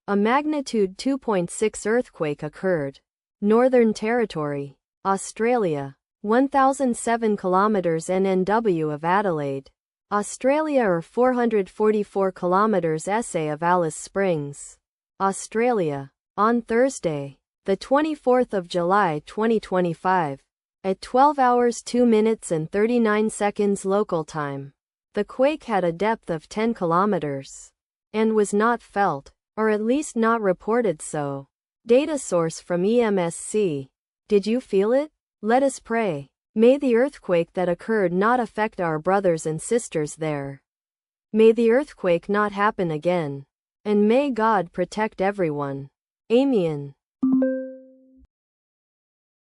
A magnitude 2.6 earthquake occurred. Northern Territory, Australia. 1007 kilometers NNW of Adelaide, Australia, or 444 kilometers SA of Alice Springs, Australia. On Thursday, the 24th of July 2025, at 12 hours 2 minutes and 39 seconds local time, the quake had a depth of 10 kilometers and was not felt, or at least not reported so. Data source from EMSC. Did you feel it? Let us pray. May the earthquake that occurred not affect our brothers and sisters there. May the earthquake not happen again. And may God protect everyone. Amen.